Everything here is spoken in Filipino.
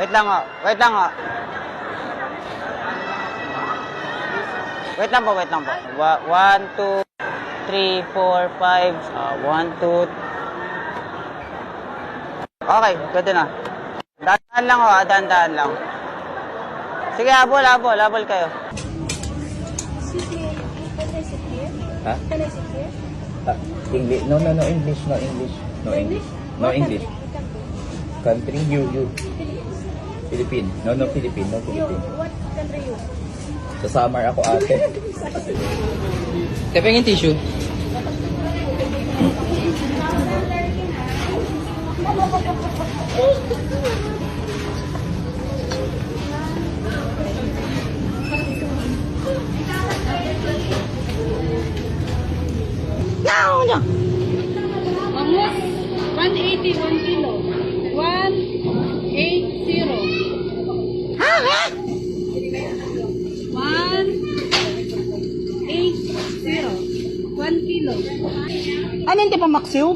Wait lang ho. Wait lang ho. Wait lang po, wait lang po. 1, 2, 3, 4, 5. 1, 2. Okay, pwede na. Dahan lang ho, dahan lang. Sige, habol kayo. Sit here. Can I sit here? Huh? Can I sit here? English. No, English. No English. No English. No What English. country? Country, you. Philippines. Philippine. No, Philippine. No, You, Philippine. what country you? Sa summer ako ate. Tepengin tissue. Bangus, 180, 1 kilo. 180. 180. 1 kilo. Ano hindi pa maksiw?